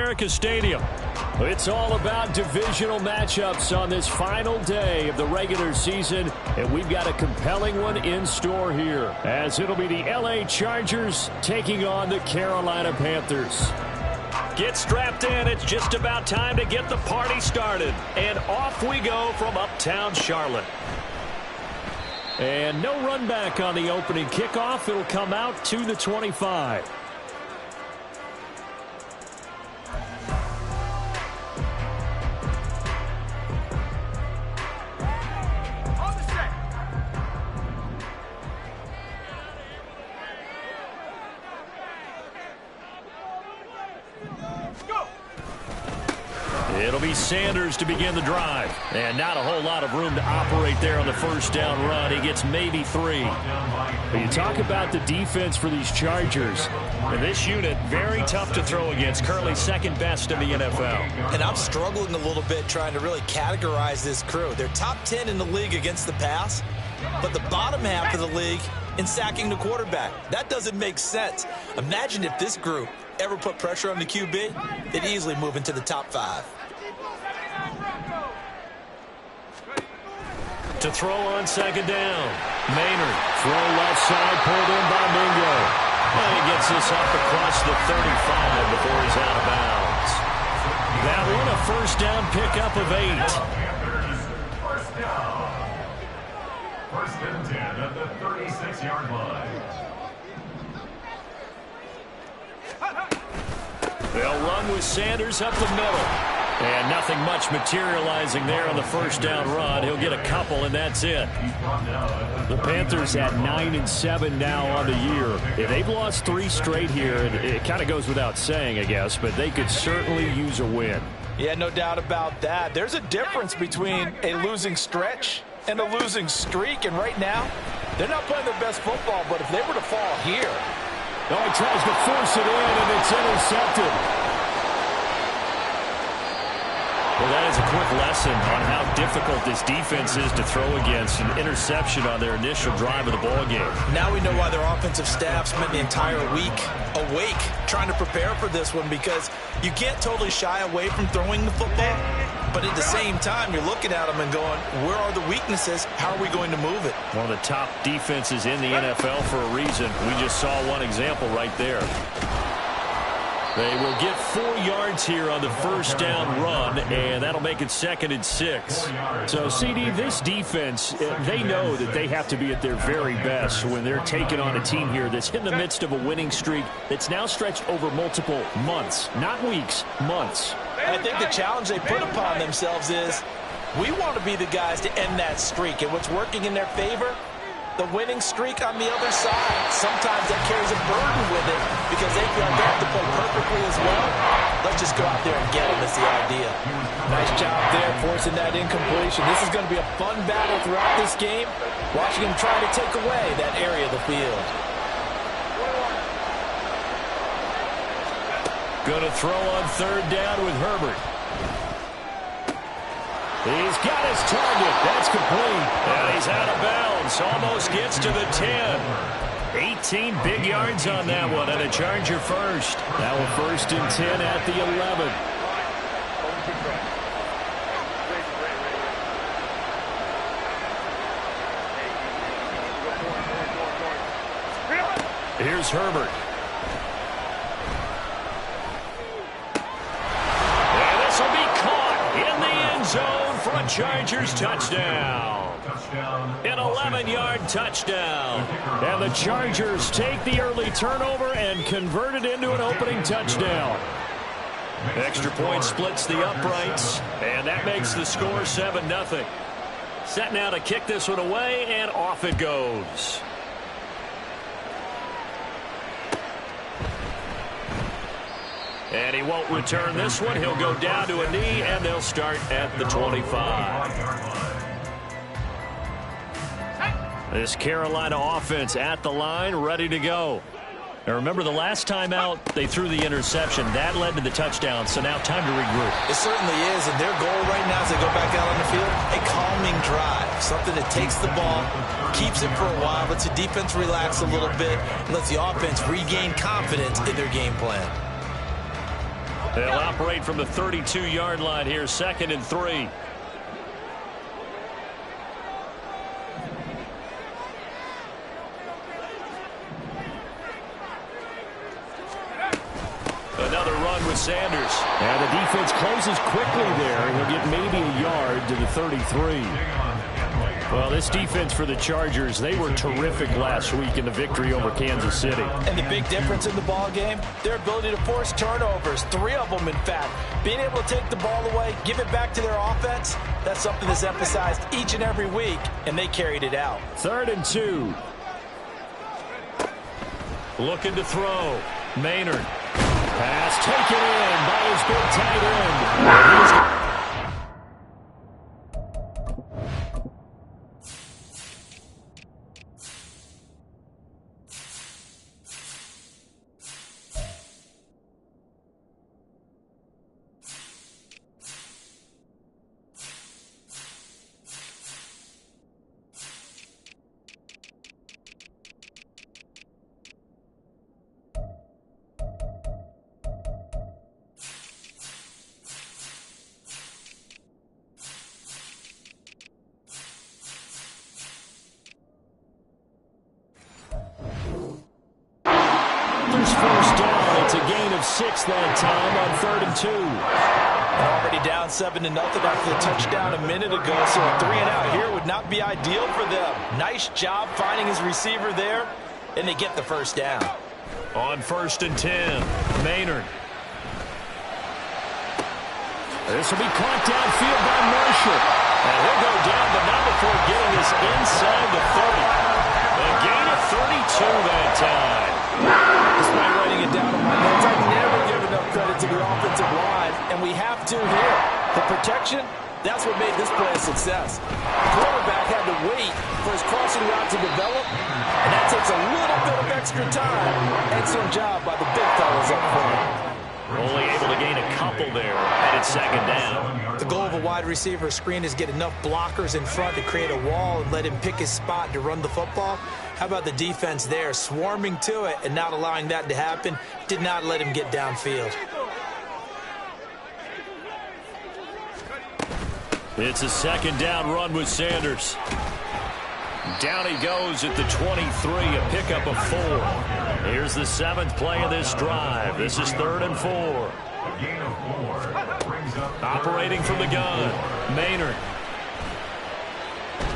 America Stadium. It's all about divisional matchups on this final day of the regular season, and we've got a compelling one in store here, as it'll be the LA Chargers taking on the Carolina Panthers. Get strapped in. It's just about time to get the party started. And off we go from uptown Charlotte. And no run back on the opening kickoff. It'll come out to the 25. It'll be Sanders to begin the drive. And not a whole lot of room to operate there on the first down run. He gets maybe 3. But you talk about the defense for these Chargers. And this unit, very tough to throw against. Currently second best in the NFL. And I'm struggling a little bit trying to really categorize this crew. They're top 10 in the league against the pass, but the bottom half of the league in sacking the quarterback. That doesn't make sense. Imagine if this group ever put pressure on the QB, they'd easily move into the top 5. To throw on second down. Maynard, throw left side, pulled in by Mingo. And he gets this up across the 35 before he's out of bounds. That one, a first down pickup of 8. First down. First and 10 at the 36-yard line. They'll run with Sanders up the middle. And nothing much materializing there on the first down run. He'll get a couple, and that's it. The Panthers at 9-7 now on the year. Yeah, they've lost 3 straight here, and it kind of goes without saying, I guess, but they could certainly use a win. Yeah, no doubt about that. There's a difference between a losing stretch and a losing streak, and right now, they're not playing their best football, but if they were to fall here. Oh, he tries to force it in, and it's intercepted. Well, that is a quick lesson on how difficult this defense is to throw against. An interception on their initial drive of the ballgame. Now we know why their offensive staff spent the entire week awake trying to prepare for this one, because you can't totally shy away from throwing the football, but at the same time, you're looking at them and going, where are the weaknesses? How are we going to move it? One of the top defenses in the NFL for a reason. We just saw one example right there. They will get 4 yards here on the first down run, and that'll make it 2nd and 6. So, CD, this defense, they know that they have to be at their very best when they're taking on a team here that's in the midst of a winning streak that's now stretched over multiple months, not weeks, months. I think the challenge they put upon themselves is we want to be the guys to end that streak, and what's working in their favor? The winning streak on the other side. Sometimes that carries a burden with it because they feel like they have to play perfectly as well. Let's just go out there and get them is the idea. Nice job there forcing that incompletion. This is going to be a fun battle throughout this game. Watching him try to take away that area of the field. Going to throw on 3rd down with Herbert. He's got his target. That's complete. And he's out of bounds. Almost gets to the 10. 18 big yards on that one, and a Charger first. Now a 1st and 10 at the 11. Here's Herbert. And this will be caught in the end zone. For a Chargers touchdown. An 11-yard touchdown. And the Chargers take the early turnover and convert it into an opening touchdown. Extra point splits the uprights, and that makes the score 7-0. Set now to kick this one away, and off it goes. And he won't return this one. He'll go down to a knee, and they'll start at the 25. This Carolina offense at the line, ready to go. Now remember, the last time out, they threw the interception. That led to the touchdown, so now time to regroup. It certainly is, and their goal right now as they go back out on the field, a calming drive. Something that takes the ball, keeps it for a while, lets the defense relax a little bit, and lets the offense regain confidence in their game plan. They'll operate from the 32-yard line here, 2nd and 3. Another run with Sanders. And the defense closes quickly there. He'll get maybe a yard to the 33. Well, this defense for the Chargers, they were terrific last week in the victory over Kansas City. And the big difference in the ball game, their ability to force turnovers, 3 of them in fact. Being able to take the ball away, give it back to their offense, that's something that's emphasized each and every week, and they carried it out. 3rd and 2. Looking to throw. Maynard. Pass taken in by his big tight end. First down. It's a gain of 6 that time on 3rd and 2. Already down 7-0 after the touchdown a minute ago, so a 3-and-out here would not be ideal for them. Nice job finding his receiver there, and they get the first down. On 1st and 10, Maynard. This will be caught downfield by Marshall. And he'll go down, but not before getting this inside the 30. A gain of 32 that time. Despite writing it down on my notes, I never give enough credit to the offensive line, and we have to here. The protection, that's what made this play a success. The quarterback had to wait for his crossing route to develop, and that takes a little bit of extra time. Excellent job by the big fellas up front. Only able to gain a couple there, and it's 2nd down. The goal of a wide receiver screen is get enough blockers in front to create a wall and let him pick his spot to run the football. How about the defense there, swarming to it and not allowing that to happen? Did not let him get downfield. It's a 2nd down run with Sanders. Down he goes at the 23, a pickup of 4. Here's the 7th play of this drive. This is 3rd and 4. Gain of 4. Brings up Operating from the gun, Maynard.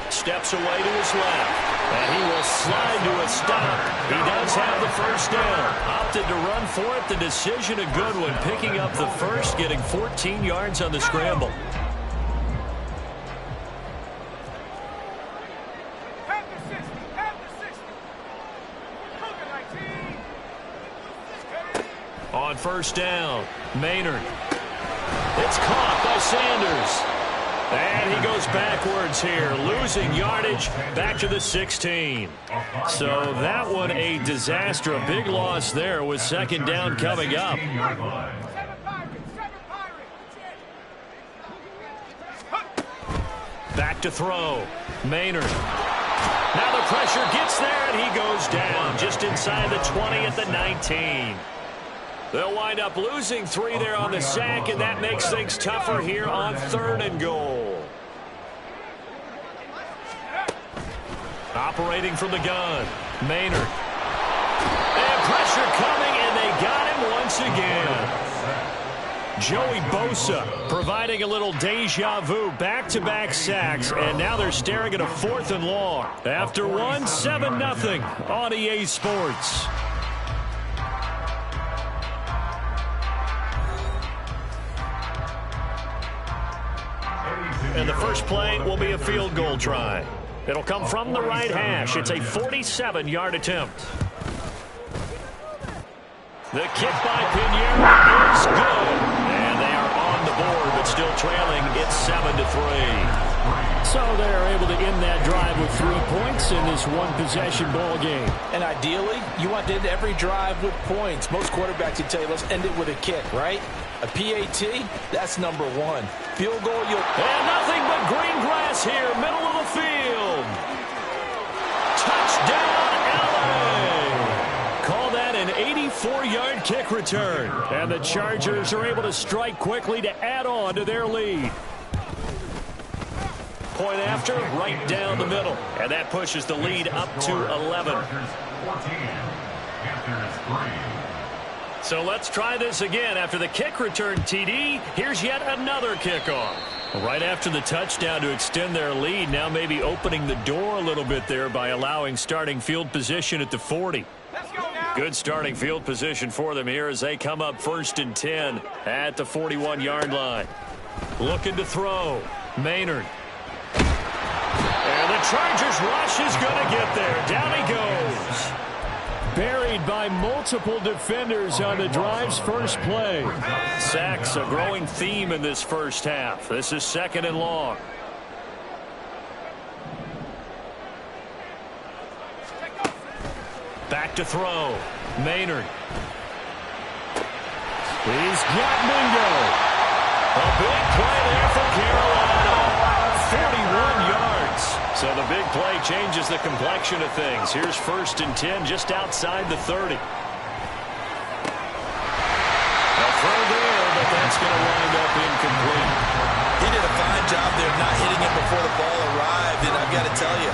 Steps away to his left, and he will slide to a stop. He does have the first down. Opted to run for it. The decision a good one, picking up the first, getting 14 yards on the scramble. On 1st down, Maynard. It's caught by Sanders. And he goes backwards here, losing yardage back to the 16. So that one a disaster, a big loss there with 2nd down coming up. Back to throw, Maynard. Now the pressure gets there, and he goes down just inside the 20 at the 19. They'll wind up losing 3 there on the sack, and that makes things tougher here on 3rd and goal. Operating from the gun, Maynard. And pressure coming, and they got him once again. Joey Bosa providing a little deja vu, back-to-back sacks, and now they're staring at a 4th and long. After one, 7-0 on EA Sports. And the first play will be a field goal try. It'll come from the right hash. It's a 47-yard attempt. The kick by Pinheiro is good. And they are on the board, but still trailing. It's 7-3. So they're able to end that drive with 3 points in this one-possession ball game. And ideally, you want to end every drive with points. Most quarterbacks would tell you, let's end it with a kick, right? A PAT, that's number 1. Field goal, you'll... And nothing but green grass here, middle of the field. Touchdown, LA! Call that an 84-yard kick return. And the Chargers are able to strike quickly to add on to their lead. Point after, right down the middle. And that pushes the lead up to 11. So let's try this again. After the kick return TD, here's yet another kickoff. Right after the touchdown to extend their lead, now maybe opening the door a little bit there by allowing starting field position at the 40. Good starting field position for them here as they come up 1st and 10 at the 41-yard line. Looking to throw. Maynard. And the Chargers rush is going to get there. Down he goes. Buried by multiple defenders on the drive's first play. Sacks, a growing theme in this first half. This is 2nd and long. Back to throw. Maynard. He's got Mingo. A big play there for Carolina. 41 yards. So the big play changes the complexion of things. Here's 1st and 10 just outside the 30. A throw there, but that's going to wind up incomplete. He did a fine job there not hitting it before the ball arrived. And I've got to tell you,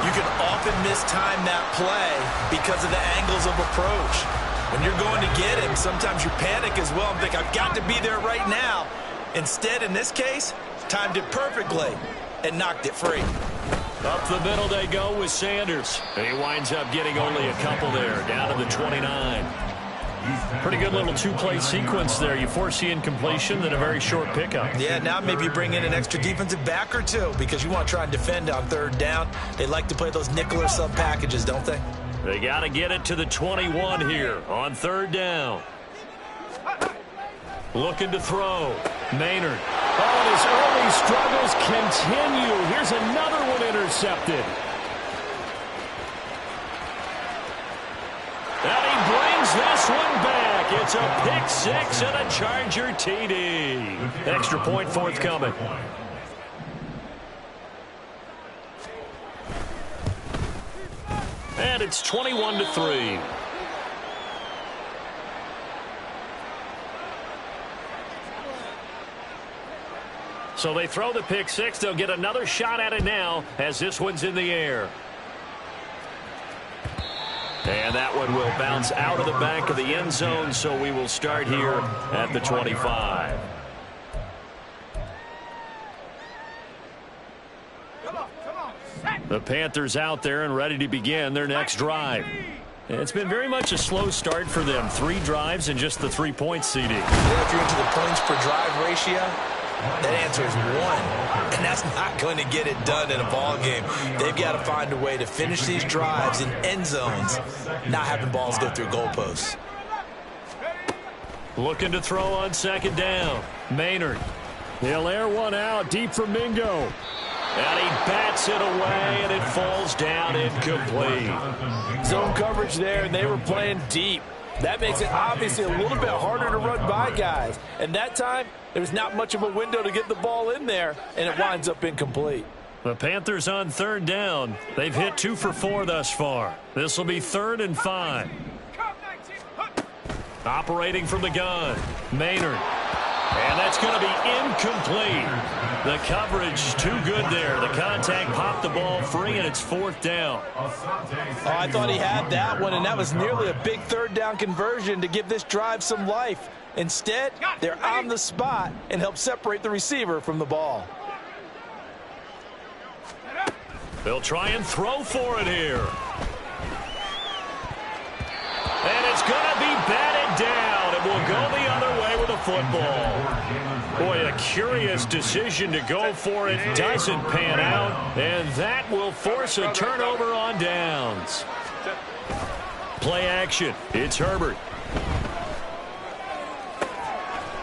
you can often mistime that play because of the angles of approach. When you're going to get him, sometimes you panic as well and think, I've got to be there right now. Instead, in this case, timed it perfectly and knocked it free. Up the middle they go with Sanders. And he winds up getting only a couple there, down to the 29. Pretty good little two-play sequence there. You force the incompletion, then a very short pickup. Yeah, now maybe you bring in an extra defensive back or two because you want to try and defend on 3rd down. They like to play those nickel or sub packages, don't they? They got to get it to the 21 here on 3rd down. Looking to throw. Maynard. Oh, his early struggles continue. Here's another one intercepted. And he brings this one back. It's a pick 6 and a Charger TD. Extra point forthcoming. And it's 21-3. So they throw the pick 6. They'll get another shot at it now as this one's in the air. And that one will bounce out of the back of the end zone, so we will start here at the 25. The Panthers out there and ready to begin their next drive. It's been very much a slow start for them. 3 drives and just the 3 points, CD. Yeah, if you're into the points per drive ratio, that answer is 1. And that's not going to get it done in a ball game. They've got to find a way to finish these drives in end zones, not having balls go through goalposts. Looking to throw on 2nd down. Maynard. He'll air one out deep for Mingo. And he bats it away, and it falls down incomplete. Zone coverage there, and they were playing deep. That makes it obviously a little bit harder to run by guys. And that time, there was not much of a window to get the ball in there, and it winds up incomplete. The Panthers on 3rd down. They've hit 2 for 4 thus far. This will be 3rd and 5. Operating from the gun, Maynard. And that's going to be incomplete. The coverage too good there. The contact popped the ball free, and it's 4th down. Oh, I thought he had that one, and that was nearly a big 3rd down conversion to give this drive some life. Instead, they're on the spot and help separate the receiver from the ball. They'll try and throw for it here. And it's going to be batted down. It will go the other way with a football. Boy, a curious decision to go for it. Doesn't pan out. And that will force a turnover on downs. Play action. It's Herbert.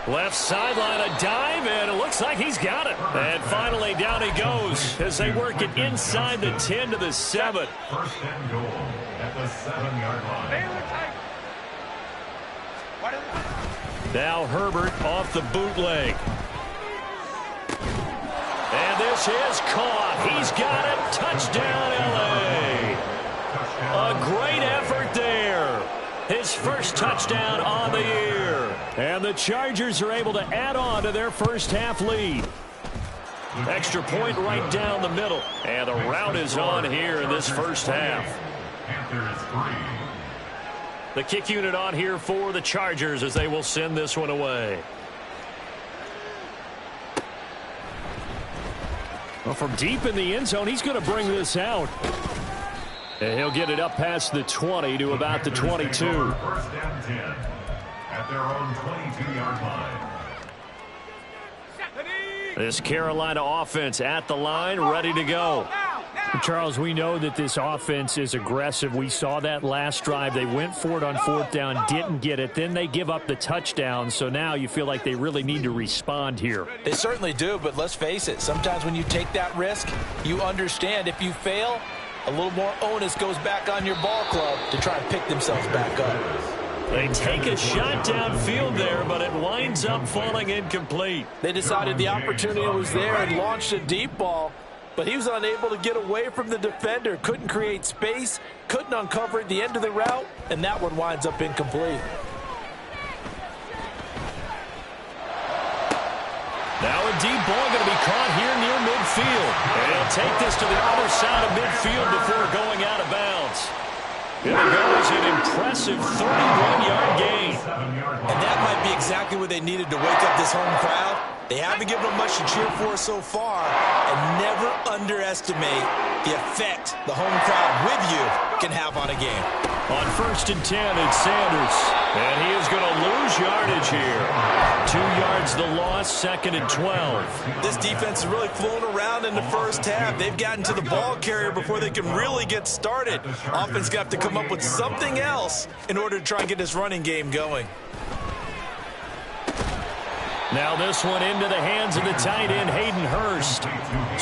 Left sideline, a dive, and it looks like he's got it. And finally, down he goes as they work it inside the 10 to the 7. 1st and goal at the 7-yard line. Now Herbert off the bootleg. And this is caught. He's got it. Touchdown, L.A. A great effort there. His first touchdown on the year. And the Chargers are able to add on to their first half lead. Extra point right down the middle. And the route is on here in this first half. The kick unit on here for the Chargers as they will send this one away. Well, from deep in the end zone, he's going to bring this out. And he'll get it up past the 20 to about the 22. First down 10 at their own 22-yard line. This Carolina offense at the line, ready to go. Charles, we know that this offense is aggressive. We saw that last drive. They went for it on fourth down, didn't get it. Then they give up the touchdown. So now you feel like they really need to respond here. They certainly do, but let's face it. Sometimes when you take that risk, you understand if you fail, a little more onus goes back on your ball club to try and pick themselves back up. They take a shot downfield there, but it winds up falling incomplete. They decided the opportunity was there and launched a deep ball, but he was unable to get away from the defender, couldn't create space, couldn't uncover at the end of the route, and that one winds up incomplete. Now a deep ball going to be caught here near midfield. And he'll take this to the other side of midfield before going out of bounds. And it goes an impressive 31-yard gain. And that might be exactly what they needed to wake up this home crowd. They haven't given them much to cheer for so far, and never underestimate the effect the home crowd with you can have on a game. On 1st and 10, it's Sanders. And he is going to lose yardage here. 2 yards the loss, 2nd and 12. This defense is really flown around in the first half. They've gotten to the ball carrier before they can really get started. Offense got to come up with something else in order to try and get this running game going. Now this one into the hands of the tight end, Hayden Hurst.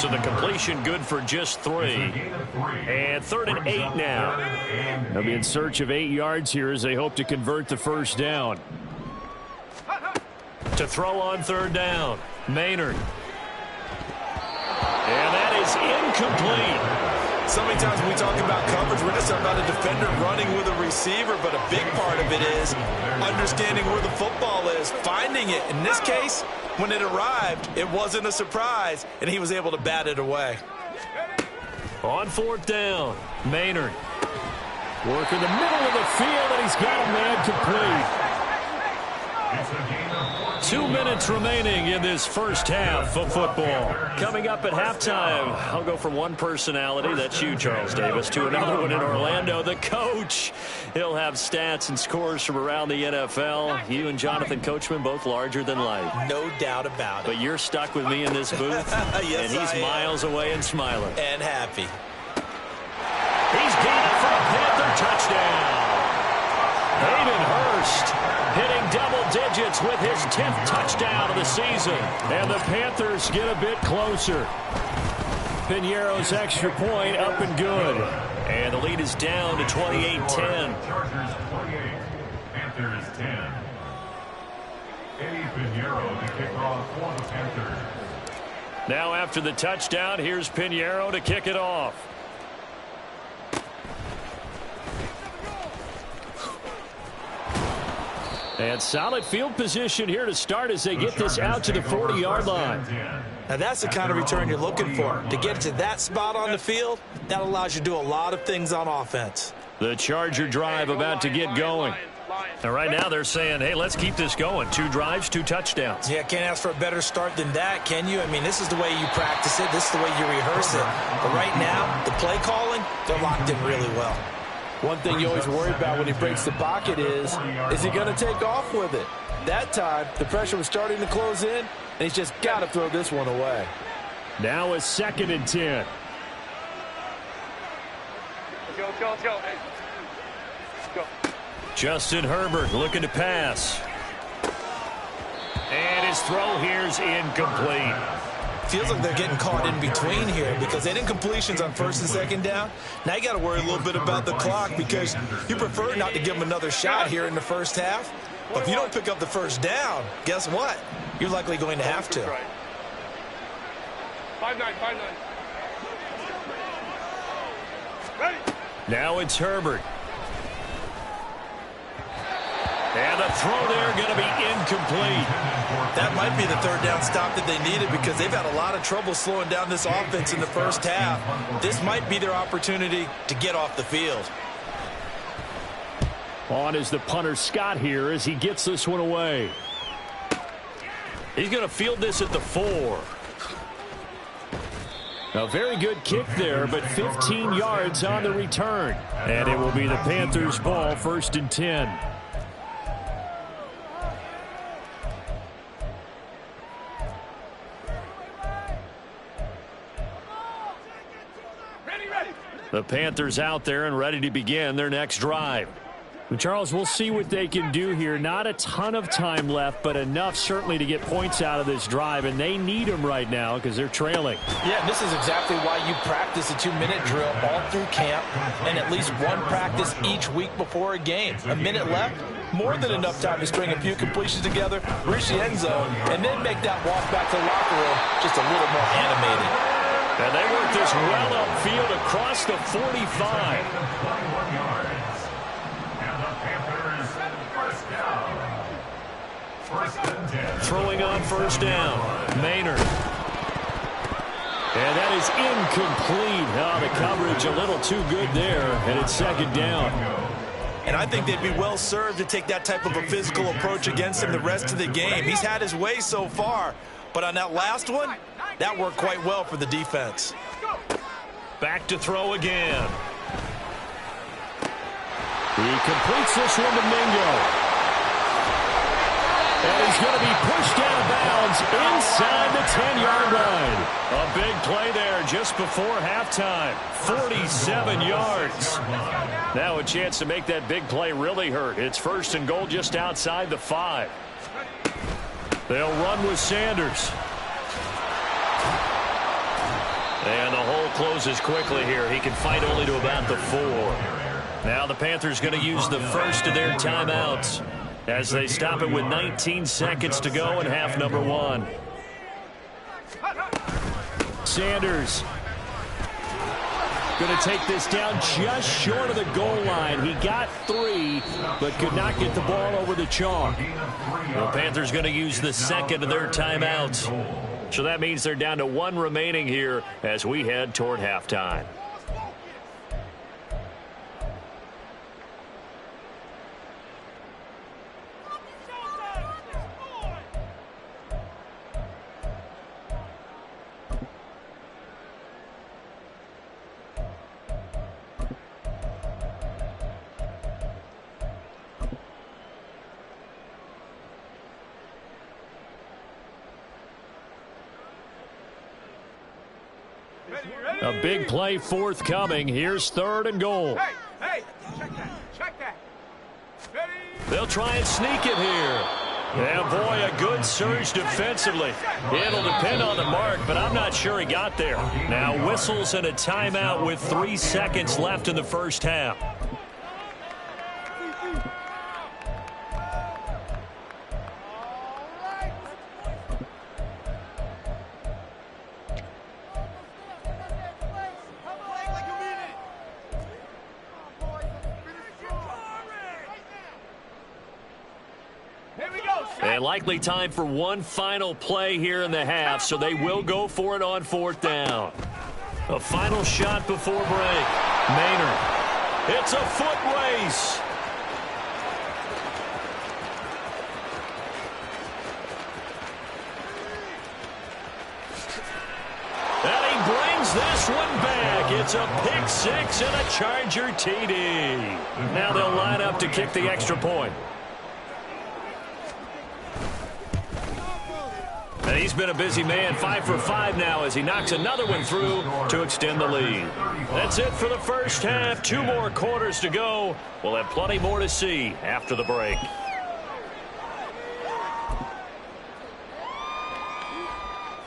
So the completion good for just 3. And 3rd and 8 now. They'll be in search of 8 yards here as they hope to convert the first down. To throw on 3rd down, Maynard. And that is incomplete. So many times when we talk about coverage, we're just about a defender running with a receiver, but a big part of it is understanding where the football is, finding it. In this case, when it arrived, it wasn't a surprise, and he was able to bat it away. On 4th down, Maynard. Work in the middle of the field, and he's got a man complete. 2 minutes remaining in this first half of football. Coming up at halftime, I'll go from one personality, that's you, Charles Davis, to another one in Orlando, the coach. He'll have stats and scores from around the NFL. You and Jonathan Coachman, both larger than life. No doubt about it. But you're stuck with me in this booth, yes, and he's miles away and smiling. And happy. He's got it for a Panther touchdown. Hayden Hurst hitting double digits with his 10th touchdown of the season. And the Panthers get a bit closer. Piñeiro's extra point up and good. And the lead is down to 28-10. Chargers 28, Panthers 10. Eddie Piñeiro to kick off for the Panthers. Now after the touchdown, here's Piñeiro to kick it off. And solid field position here to start as they get this out to the 40-yard line. Now that's the kind of return you're looking for. To get to that spot on the field, that allows you to do a lot of things on offense. The Charger drive about to get going. And right now they're saying, hey, let's keep this going. 2 drives, 2 touchdowns. Yeah, can't ask for a better start than that, can you? I mean, this is the way you practice it. This is the way you rehearse it. But right now, the play calling, they're locked in really well. One thing you always worry about when he breaks the pocket is he going to take off with it? That time, the pressure was starting to close in, and he's just got to throw this one away. Now a 2nd and 10. Let's go. Hey. Let's go. Justin Herbert looking to pass. And his throw here's incomplete. Feels like they're getting caught in between here because they didn't completions on 1st and 2nd down. Now you got to worry a little bit about the clock because you prefer not to give them another shot here in the first half. But if you don't pick up the first down, guess what? You're likely going to have to. 5-9. Ready. Now it's Herbert. And the throw there going to be incomplete. That might be the third down stop that they needed because they've had a lot of trouble slowing down this offense in the first half. This might be their opportunity to get off the field. On is the punter Scott here as he gets this one away. He's going to field this at the 4. A very good kick there, but 15 yards on the return. And it will be the Panthers' ball, 1st and 10. The Panthers out there and ready to begin their next drive. Charles, we'll see what they can do here. Not a ton of time left, but enough certainly to get points out of this drive, and they need them right now because they're trailing. Yeah, and this is exactly why you practice a 2-minute drill all through camp and at least one practice each week before a game. A minute left, more than enough time to string a few completions together, reach the end zone, and then make that walk back to the locker room just a little more animated. And they work this well upfield across the 45. Throwing on 1st down. Maynard. And that is incomplete. Oh, the coverage a little too good there, and it's 2nd down. And I think they'd be well served to take that type of a physical approach against him the rest of the game. He's had his way so far, but on that last one, that worked quite well for the defense. Back to throw again. He completes this one to Mingo. And he's going to be pushed out of bounds inside the 10-yard line. A big play there just before halftime. 47 yards. Now a chance to make that big play really hurt. It's 1st and goal just outside the 5. They'll run with Sanders. And the hole closes quickly here. He can fight only to about the 4. Now the Panthers going to use the first of their timeouts as they stop it with 19 seconds to go in half number 1. Sanders going to take this down just short of the goal line. He got 3, but could not get the ball over the chalk. The Panthers going to use the second of their timeouts. So that means they're down to 1 remaining here as we head toward halftime. A big play forthcoming. Here's 3rd and goal. Hey, check that. Ready? They'll try and sneak it here. Yeah, boy, a good surge defensively. It'll depend on the mark, but I'm not sure he got there. Now whistles and a timeout with 3 seconds left in the first half. And likely time for one final play here in the half, so they will go for it on 4th down. A final shot before break. Maynard. It's a foot race. And he brings this one back. It's a pick 6 and a Charger TD. Now they'll line up to kick the extra point. And he's been a busy man, 5 for 5 now as he knocks another one through to extend the lead. That's it for the first half. 2 more quarters to go. We'll have plenty more to see after the break.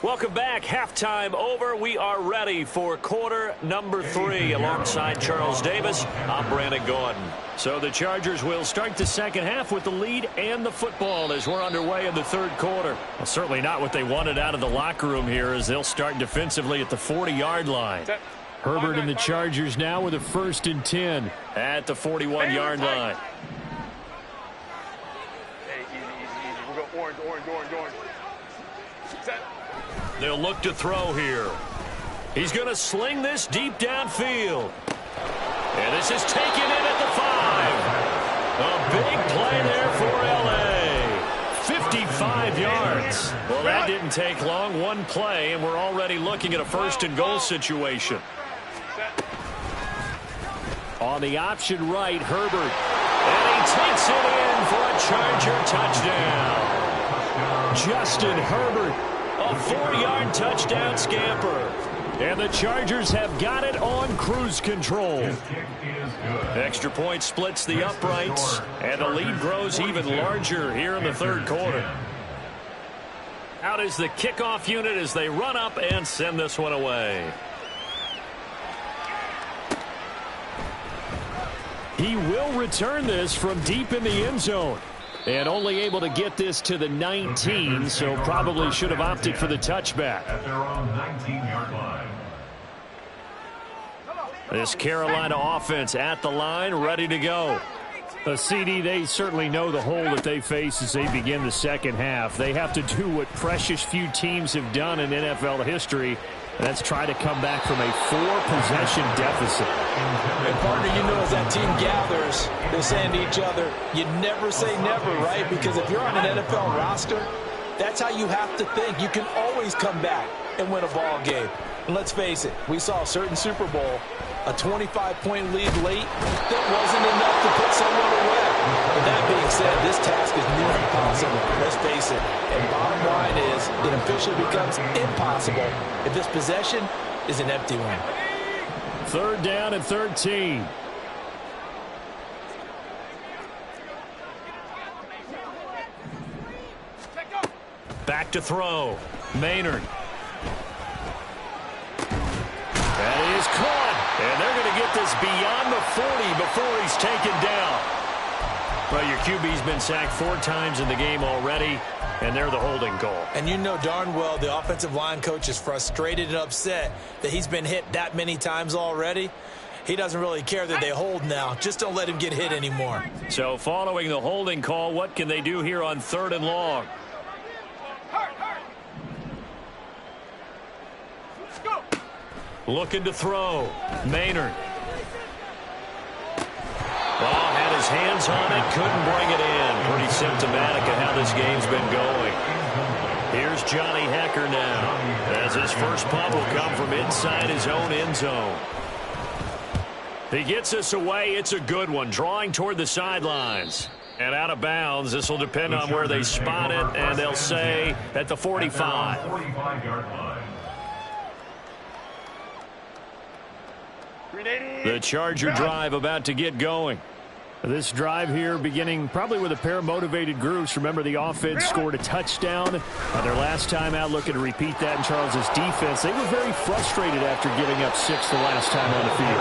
Welcome back. Halftime over. We are ready for quarter number 3. Alongside Charles Davis, I'm Brandon Gordon. So the Chargers will start the second half with the lead and the football as we're underway in the 3rd quarter. Well, certainly not what they wanted out of the locker room here as they'll start defensively at the 40-yard line. Herbert and the Chargers now with a 1st and 10. At the 41-yard line. Orange. Set. They'll look to throw here. He's going to sling this deep downfield. And this is taken in at the 5. A big play there for L.A. 55 yards. Well, that didn't take long. One play, and we're already looking at a first-and-goal situation. On the option right, Herbert. And he takes it in for a Charger touchdown. Justin Herbert, a 4-yard touchdown scamper. And the Chargers have got it on cruise control. Extra point splits the uprights, and the lead grows even larger here in the third quarter. Out is the kickoff unit as they run up and send this one away. He will return this from deep in the end zone. And only able to get this to the 19, so probably should have opted for the touchback. At their own 19-yard line. This Carolina offense at the line, ready to go. CD, they certainly know the hole that they face as they begin the second half. They have to do what precious few teams have done in NFL history. That's try to come back from a 4-possession deficit. And partner, you know, as that team gathers, they're saying to each other, you never say never, right? Because if you're on an NFL roster, that's how you have to think. You can always come back and win a ball game. And let's face it, we saw a certain Super Bowl, a 25-point lead late, that wasn't enough to put someone away. But that being said, this task is near impossible. Let's face it. And bottom line is, it officially becomes impossible if this possession is an empty one. 3rd down and 13. Back to throw. Maynard. That is caught. And they're going to get this beyond the 40 before he's taken down. Well, your QB's been sacked 4 times in the game already, and they're the holding call. And you know darn well the offensive line coach is frustrated and upset that he's been hit that many times already. He doesn't really care that they hold now. Just don't let him get hit anymore. So following the holding call, what can they do here on 3rd and long? Looking to throw. Maynard. Well, had his hands on it, couldn't bring it in. Pretty symptomatic of how this game's been going. Here's Johnny Hekker now, as his first punt will come from inside his own end zone. He gets this away. It's a good one, drawing toward the sidelines. And out of bounds, this will depend on where they spot it, and they'll say at the 45. 45-yard line. The Charger drive about to get going. This drive here beginning probably with a pair of motivated groups. Remember, the offense scored a touchdown their last time out, looking to repeat that in Charles's defense. They were very frustrated after giving up 6 the last time on the field.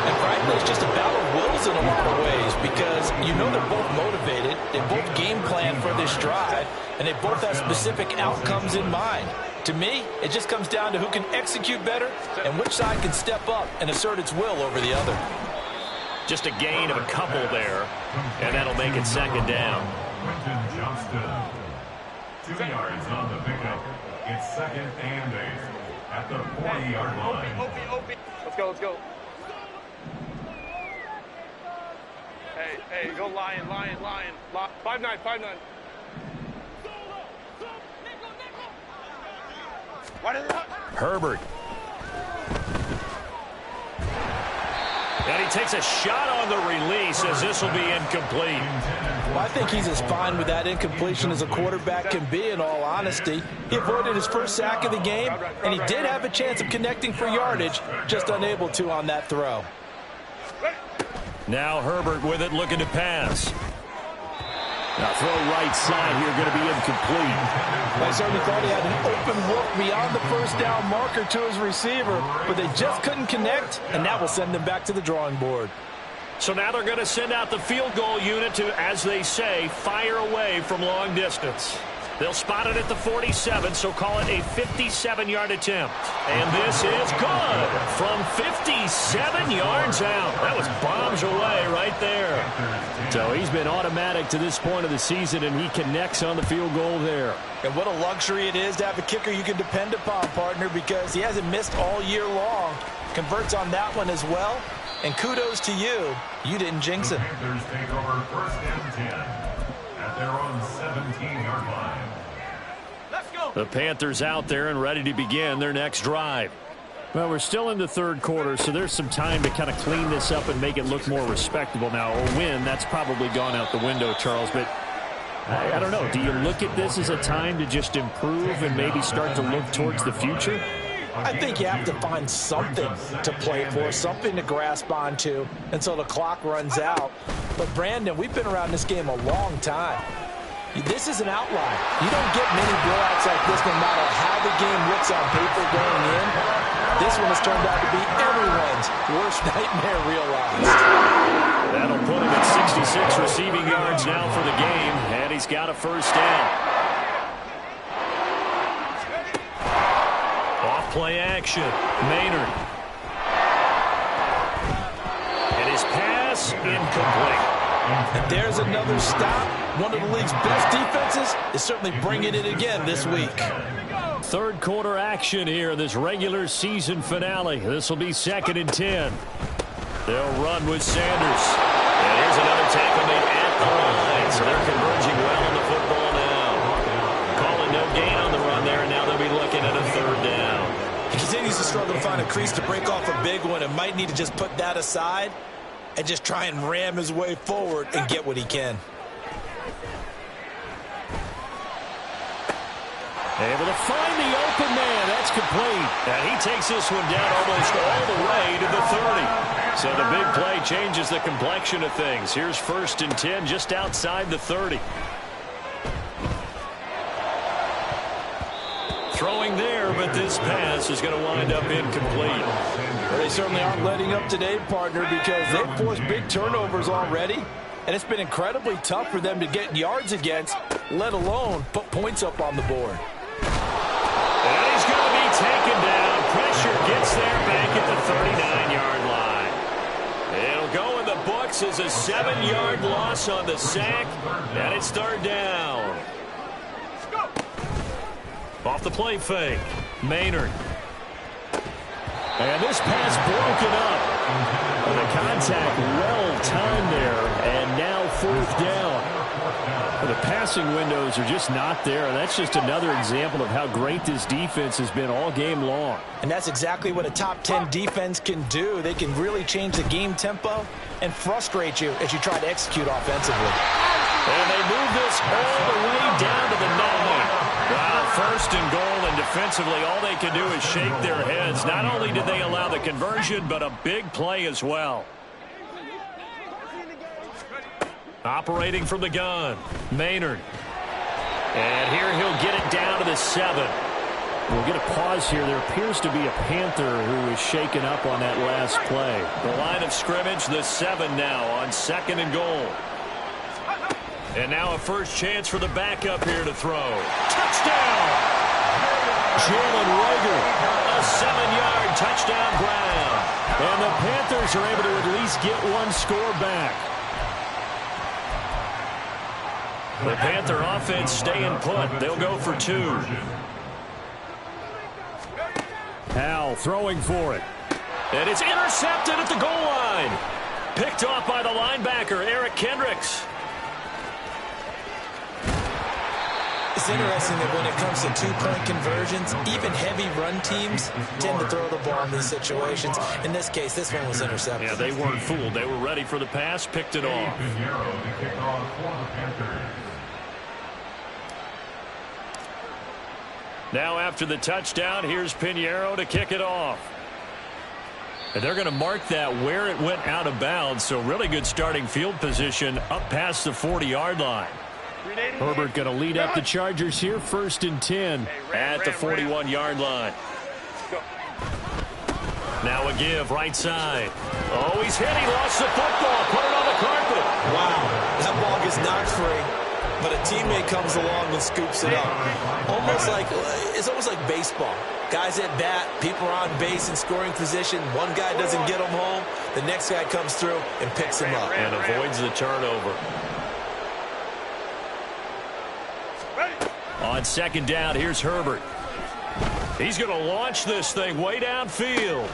And frankly, it's just a battle of wills in a lot of ways because you know they're both motivated. They both game plan for this drive, and they both have specific outcomes in mind. To me, it just comes down to who can execute better and which side can step up and assert its will over the other. Just a gain of a couple there, and that'll make it 2nd down. Quentin Johnston. 2 yards on the pickup. It's 2nd and 8 at the 40-yard line. Let's go. Hey, go lion. 5-9. Herbert. And he takes a shot on the release as this will be incomplete. Well, I think he's as fine with that incompletion as a quarterback can be, in all honesty. He avoided his first sack of the game, and he did have a chance of connecting for yardage, just unable to on that throw. Now Herbert with it, looking to pass. Now throw right side here, going to be incomplete. I certainly thought he had an open look beyond the first down marker to his receiver, but they just couldn't connect, and that will send them back to the drawing board. So now they're going to send out the field goal unit to, as they say, fire away from long distance. They'll spot it at the 47, so call it a 57-yard attempt. And this is good from 57 yards out. That was bombs away right there. So he's been automatic to this point of the season, and he connects on the field goal there. And what a luxury it is to have a kicker you can depend upon, partner, because he hasn't missed all year long. Converts on that one as well. And kudos to you. You didn't jinx him. The Panthers take over 1st and 10 at their own 17-yard line. Let's go. The Panthers out there and ready to begin their next drive. Well, we're still in the third quarter, so there's some time to kind of clean this up and make it look more respectable now. A win, that's probably gone out the window, Charles, but I don't know. Do you look at this as a time to just improve and maybe start to look towards the future? I think you have to find something to play for, something to grasp onto until the clock runs out. But, Brandon, we've been around this game a long time. This is an outlier. You don't get many blowouts like this no matter how the game looks on paper going in. This one has turned out to be everyone's worst nightmare realized. That'll put him at 66 receiving yards now for the game, and he's got a first down. Play action. Maynard. And his pass incomplete. And there's another stop. One of the league's best defenses is certainly bringing it again this week. Third quarter action here, this regular season finale. This will be 2nd and 10. They'll run with Sanders. And here's another tackle made at the line. So they're converging well on the football now. Calling no gain on the run there, and now they'll be looking at a 3rd down. He continues to struggle to find a crease to break off a big one and might need to just put that aside and just try and ram his way forward and get what he can. Able to find the open man. That's complete. And he takes this one down almost all the way to the 30. So the big play changes the complexion of things. Here's 1st and 10 just outside the 30. Throwing there, but this pass is going to wind up incomplete. Well, they certainly aren't letting up today, partner, because they've forced big turnovers already. And it's been incredibly tough for them to get yards against, let alone put points up on the board. And he's going to be taken down. Pressure gets there back at the 39-yard line. It'll go in the books as a 7-yard loss on the sack, and it's 3rd down. Off the play fake. Maynard. And this pass broken up. And the contact well timed there. And now 4th down. Well, the passing windows are just not there. And that's just another example of how great this defense has been all game long. And that's exactly what a top 10 defense can do. They can really change the game tempo and frustrate you as you try to execute offensively. And they move this all the way down to the 9. Well, 1st and goal, and defensively all they can do is shake their heads. Not only did they allow the conversion, but a big play as well. Operating from the gun, Maynard. And here he'll get it down to the 7. We'll get a pause here. There appears to be a Panther who is shaken up on that last play. The line of scrimmage, the 7 now on 2nd and goal. And now a first chance for the backup here to throw. Touchdown! Jalen Reagor. A 7-yard touchdown ground. And the Panthers are able to at least get one score back. The Panther offense staying put. They'll go for 2. Howell throwing for it. And it's intercepted at the goal line. Picked off by the linebacker, Eric Kendricks. It's interesting that when it comes to two-point conversions, even heavy run teams tend to throw the ball in these situations. In this case, this one was intercepted. Yeah, they weren't fooled. They were ready for the pass, picked it off. Now after the touchdown, here's Pinheiro to kick it off. And they're going to mark that where it went out of bounds, so really good starting field position up past the 40-yard line. Herbert going to lead up the Chargers here, 1st and 10 at the 41-yard line. Now a give, right side. Oh, he's hit. He lost the football. Put it on the carpet. Wow, that ball gets knocked free. but a teammate comes along and scoops it up. It's almost like baseball. Guys at bat, people are on base in scoring position. One guy doesn't get him home. The next guy comes through and picks him up. And avoids the turnover. On second down, here's Herbert. He's going to launch this thing way downfield.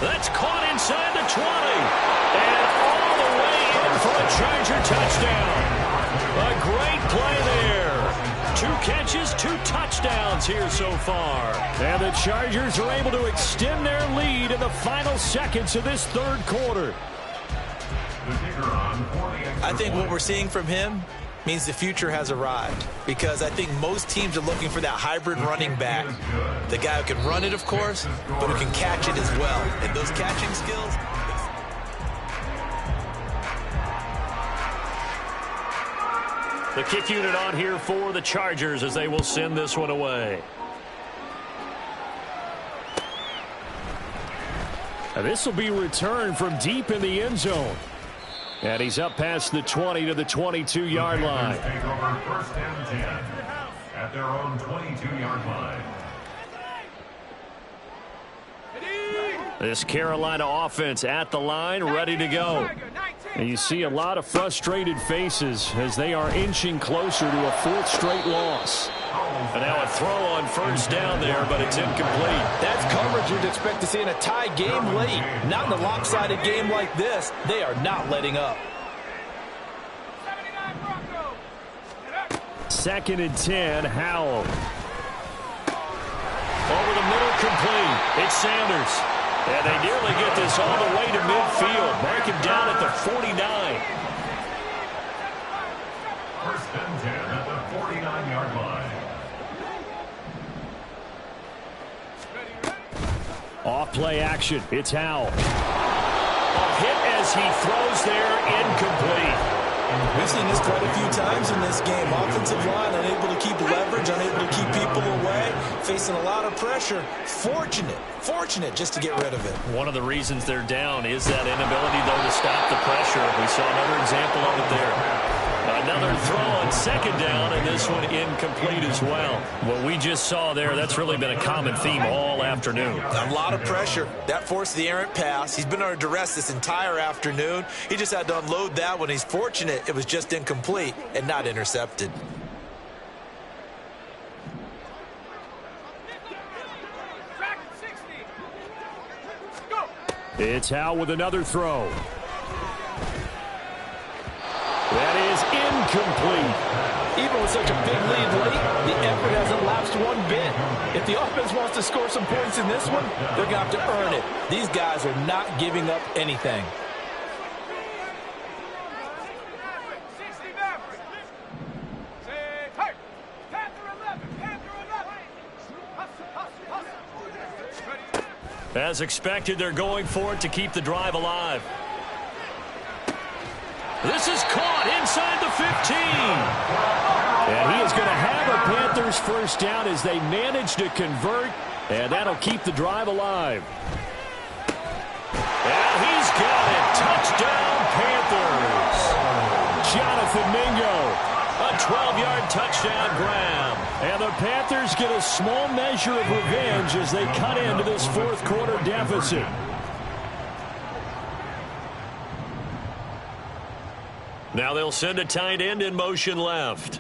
That's caught inside the 20. And all the way in for a Charger touchdown. A great play there. 2 catches, 2 touchdowns here so far. And the Chargers are able to extend their lead in the final seconds of this third quarter. I think what we're seeing from him means the future has arrived, because I think most teams are looking for that hybrid running back. The guy who can run it, of course, but who can catch it as well. And those catching skills... The kick unit on here for the Chargers as they will send this one away. Now this will be returned from deep in the end zone. And he's up past the 20 to the 22-yard line. Take over first and 10 at their own 22-yard line. This Carolina offense at the line, ready to go. And you see a lot of frustrated faces as they are inching closer to a 4th straight loss. And now a throw on first down there, but it's incomplete. That's coverage you'd expect to see in a tie game late. Not in a lopsided game like this. They are not letting up. 2nd and 10, Howell. Over the middle, complete. It's Sanders. And they nearly get this all the way to midfield. Mark him down at the 49. First and 10 at the 49-yard line. Off play action. It's Howell. A hit as he throws there, incomplete. We've seen this quite a few times in this game. Offensive line unable to keep leverage, unable to keep people away, facing a lot of pressure. Fortunate just to get rid of it. One of the reasons they're down is that inability, though, to stop the pressure. We saw another example of it there. Another throw on second down, and this one incomplete as well. What we just saw there, that's really been a common theme all afternoon. A lot of pressure. That forced the errant pass. He's been under duress this entire afternoon. He just had to unload that one. He's fortunate it was just incomplete and not intercepted. It's Howell with another throw. That is incomplete. Even with such a big lead late, the effort hasn't lapsed one bit. If the offense wants to score some points in this one, they're going to have to earn it. These guys are not giving up anything. As expected, they're going for it to keep the drive alive. This is caught inside the 15. And he is going to have a Panthers first down as they manage to convert, and that'll keep the drive alive. And he's got it. Touchdown, Panthers. Jonathan Mingo. A 12-yard touchdown grab. And the Panthers get a small measure of revenge as they cut into this 4th quarter deficit. Now they'll send a tight end in motion left.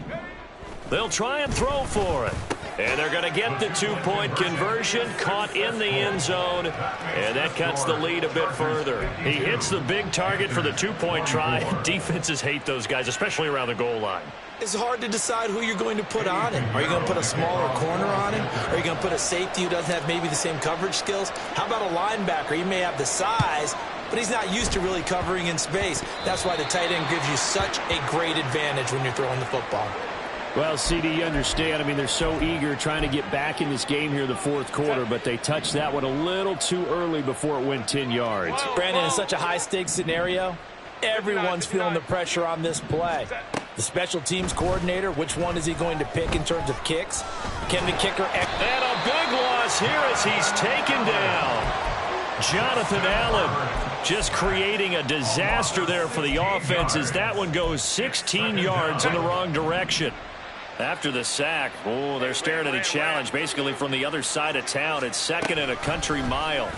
They'll try and throw for it. And they're going to get the 2-point conversion, caught in the end zone, and that cuts the lead a bit further. He hits the big target for the 2-point try. Defenses hate those guys, especially around the goal line. It's hard to decide who you're going to put on him. Are you going to put a smaller corner on him? Are you going to put a safety who doesn't have maybe the same coverage skills? How about a linebacker? He may have the size, but he's not used to really covering in space. That's why the tight end gives you such a great advantage when you're throwing the football. Well, CD, you understand. I mean, they're so eager trying to get back in this game here the 4th quarter, but they touched that one a little too early before it went 10 yards. Brandon, in such a high-stakes scenario, everyone's feeling the pressure on this play. The special teams coordinator, which one is he going to pick in terms of kicks? Can the kicker... And a big loss here as he's taken down. Jonathan Allen Just creating a disaster there for the offense as that one goes 16 yards in the wrong direction. After the sack, oh, they're staring at a challenge basically from the other side of town. It's 2nd and a country mile.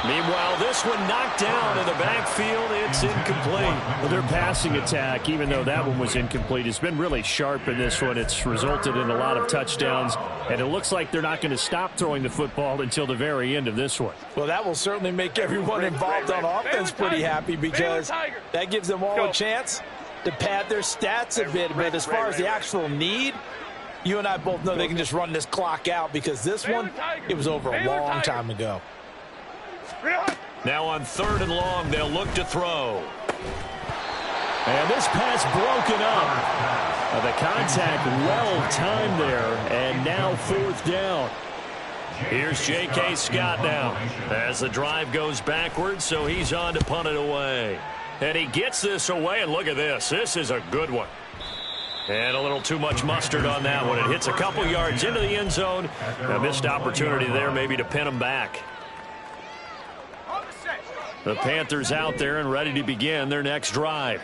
Meanwhile, this one knocked down in the backfield. It's incomplete. Well, their passing attack, even though that one was incomplete, has been really sharp in this one. It's resulted in a lot of touchdowns, and it looks like they're not going to stop throwing the football until the very end of this one. Well, that will certainly make everyone involved on offense pretty happy because that gives them all a chance to pad their stats a bit. But as far as the actual need, you and I both know they can just run this clock out because this one, it was over a long time ago. Now on 3rd and long, they'll look to throw. And this pass broken up. The contact well timed there, and now 4th down. Here's J.K. Scott now as the drive goes backwards, so he's on to punt it away. And he gets this away, and look at this. This is a good one. And a little too much mustard on that one. It hits a couple yards into the end zone. A missed opportunity there maybe to pin him back. The Panthers out there and ready to begin their next drive.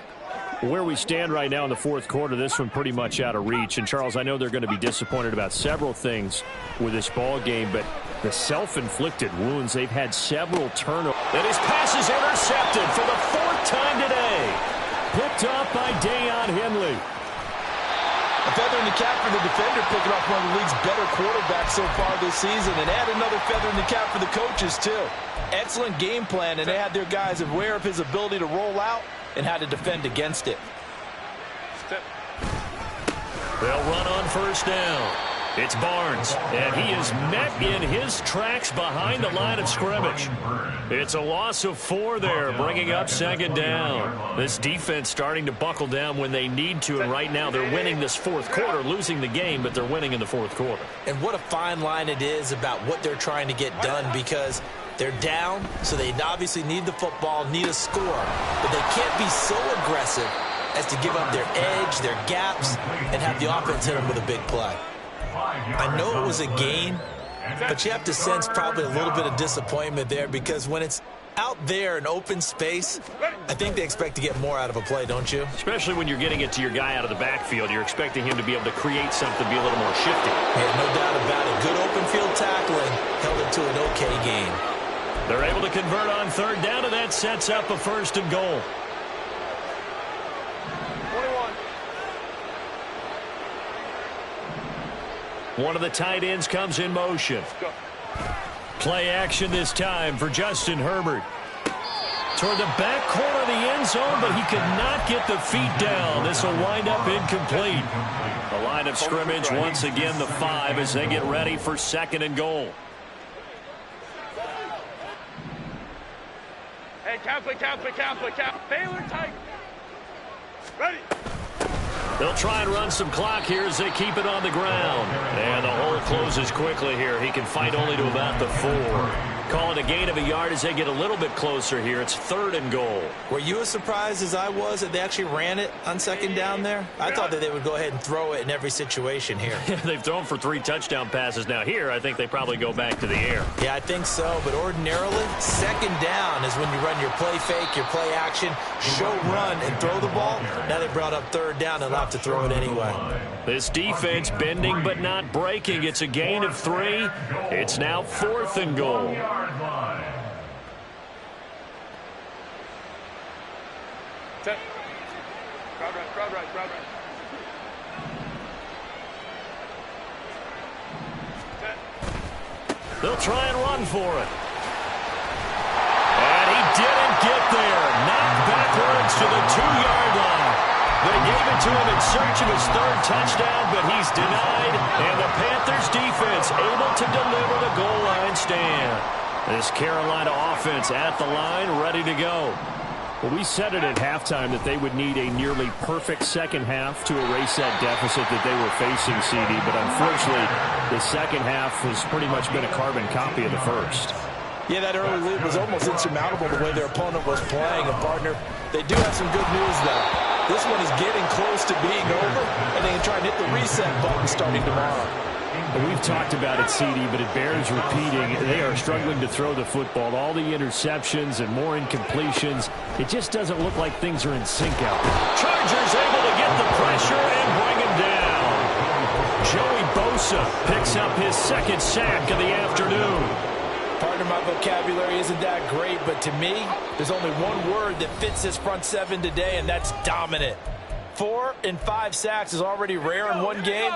Where we stand right now in the 4th quarter, this one pretty much out of reach. And, Charles, I know they're going to be disappointed about several things with this ball game, but the self-inflicted wounds, they've had several turnovers. And his pass is intercepted for the 4th time today. Picked up by Deion Henley. A feather in the cap for the defender, picking up one of the league's better quarterbacks so far this season, and add another feather in the cap for the coaches, too. Excellent game plan, and they had their guys aware of his ability to roll out and how to defend against it. They'll run on 1st down. It's Barnes, and he is met in his tracks behind the line of scrimmage. It's a loss of 4 there, bringing up 2nd down. This defense starting to buckle down when they need to, and right now they're winning this 4th quarter, losing the game, but they're winning in the 4th quarter. And what a fine line it is about what they're trying to get done because they're down, so they obviously need the football, need a score, but they can't be so aggressive as to give up their edge, their gaps, and have the offense hit them with a big play. I know it was a gain, but you have to sense probably a little bit of disappointment there because when it's out there in open space, I think they expect to get more out of a play, don't you? Especially when you're getting it to your guy out of the backfield. You're expecting him to be able to create something, be a little more shifty. Yeah, no doubt about it. Good open field tackling held it to an okay gain. They're able to convert on 3rd down, and that sets up a 1st and goal. 21. One of the tight ends comes in motion. Play action this time for Justin Herbert. Toward the back corner of the end zone, but he could not get the feet down. This will wind up incomplete. The line of scrimmage, once again, the 5 as they get ready for 2nd and goal. Hey, count. Baylor tight. Ready. They'll try and run some clock here as they keep it on the ground. And the hole closes quickly here. He can fight only to about the 4. Call it a gain of a yard as they get a little bit closer here. It's 3rd and goal. Were you as surprised as I was that they actually ran it on 2nd down there? I thought that they would go ahead and throw it in every situation here. They've thrown for 3 touchdown passes now. Here, I think they probably go back to the air. Yeah, I think so. But ordinarily, 2nd down is when you run your play fake, your play action, show run, and throw the ball. Now they brought up 3rd down and have to throw it anyway. This defense bending but not breaking. It's a gain of 3. It's now 4th and goal. Set. Crowd right. Set. They'll try and run for it. And he didn't get there. Knocked backwards to the 2-yard line. They gave it to him in search of his 3rd touchdown, but he's denied. And the Panthers defense able to deliver the goal line stand. This Carolina offense at the line, ready to go. Well, we said it at halftime that they would need a nearly perfect second half to erase that deficit that they were facing, CD. But unfortunately, the second half has pretty much been a carbon copy of the first. Yeah, that early lead was almost insurmountable the way their opponent was playing. And, partner, they do have some good news, though. This one is getting close to being over, and they can try and hit the reset button starting tomorrow. We've talked about it, CD, but it bears repeating. They are struggling to throw the football. All the interceptions and more incompletions. It just doesn't look like things are in sync out there. Chargers able to get the pressure and bring him down. Joey Bosa picks up his second sack of the afternoon. Pardon my vocabulary isn't that great, but to me, there's only one word that fits this front seven today, and that's dominant. 4 and 5 sacks is already rare in one game.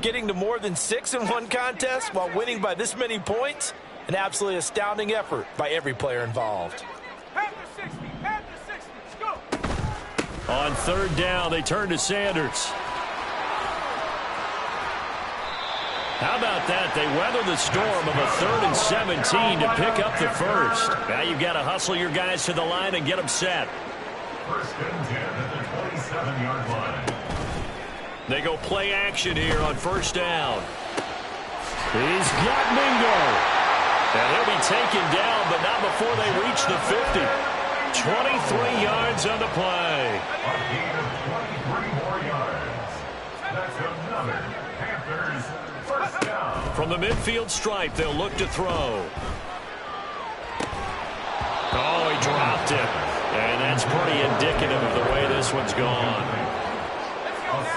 Getting to more than 6 in one contest while winning by this many points, an absolutely astounding effort by every player involved. On third down, they turn to Sanders. How about that? They weather the storm of a 3rd and 17 to pick up the first. Now you've got to hustle your guys to the line and get them set. 1st and 10 at the 27-yard line. They go play action here on first down. He's got Mingo. And he'll be taken down, but not before they reach the 50. 23 yards on the play. A gain of 23 more yards. That's another Panthers first down. From the midfield stripe, they'll look to throw. Oh, he dropped it. And that's pretty indicative of the way this one's gone.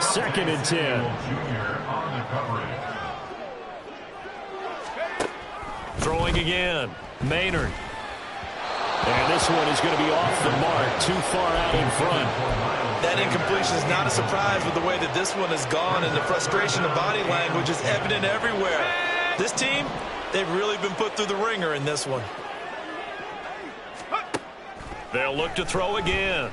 2nd and 10. Junior on the coverage. Throwing again. Maynard. And this one is going to be off the mark, too far out in front. That incompletion is not a surprise with the way that this one has gone, and the frustration of body language is evident everywhere. This team, they've really been put through the ringer in this one. They'll look to throw again.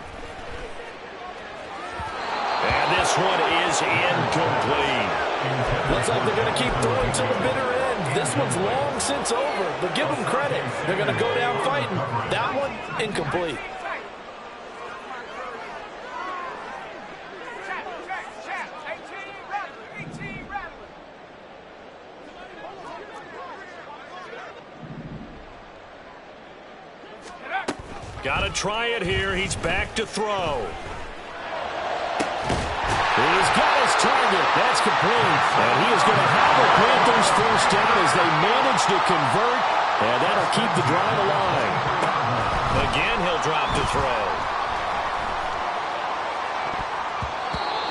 And this one is incomplete. Looks like they're going to keep throwing to the bitter end. This one's long since over, but give them credit. They're going to go down fighting. That one, incomplete. Got to try it here. He's back to throw. He's got his target. That's complete. And he is going to have the Panthers first down as they manage to convert. And that'll keep the drive alive. Again, he'll drop to throw.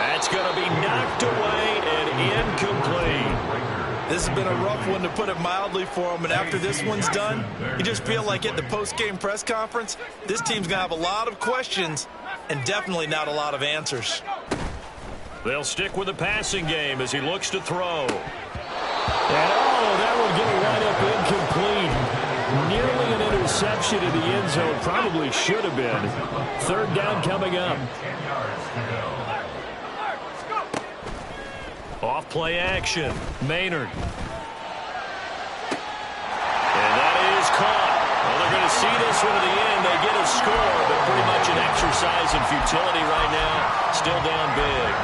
That's going to be knocked away and incomplete. This has been a rough one, to put it mildly, for him. And after this one's done, you just feel like at the post-game press conference, this team's going to have a lot of questions and definitely not a lot of answers. They'll stick with the passing game as he looks to throw. And that one getting right up incomplete. Nearly an interception in the end zone. Probably should have been. 3rd down coming up. 10 yards to go. Off play action. Maynard. And that is caught. Well, they're going to see this one to the end. They get a score, but pretty much an exercise in futility right now. Still down big.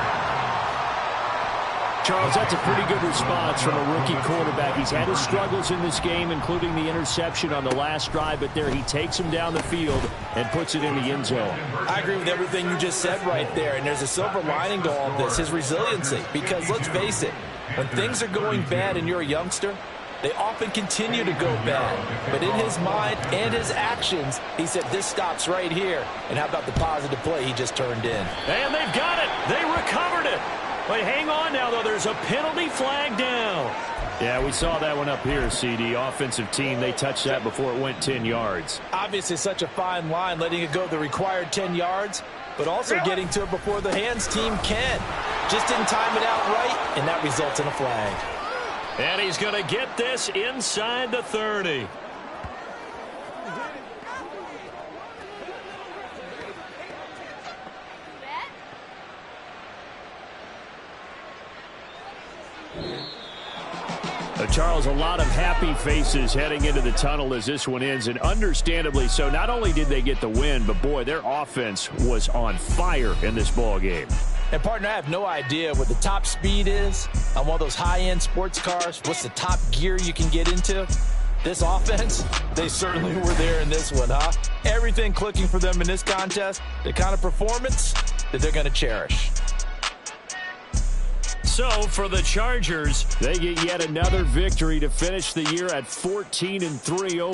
Charles, that's a pretty good response from a rookie quarterback. He's had his struggles in this game, including the interception on the last drive, but there he takes him down the field and puts it in the end zone. I agree with everything you just said right there, and there's a silver lining to all of this, his resiliency. Because let's face it, when things are going bad and you're a youngster, they often continue to go bad. But in his mind and his actions, he said, this stops right here. And how about the positive play he just turned in? And they've got it. They recovered it. But hang on now, though. There's a penalty flag down. Yeah, we saw that one up here, CD. Offensive team, they touched that before it went 10 yards. Obviously such a fine line, letting it go the required 10 yards, but also getting to it before the hands team can. Just didn't time it out right, and that results in a flag. And he's going to get this inside the 30. Charles, a lot of happy faces heading into the tunnel as this one ends, and understandably so. Not only did they get the win, but boy, their offense was on fire in this ball game. And partner, I have no idea what the top speed is on one of those high-end sports cars. What's the top gear you can get into? This offense, they certainly were there in this one, huh? Everything clicking for them in this contest, the kind of performance that they're going to cherish. so for the Chargers, they get yet another victory to finish the year at 14-3 over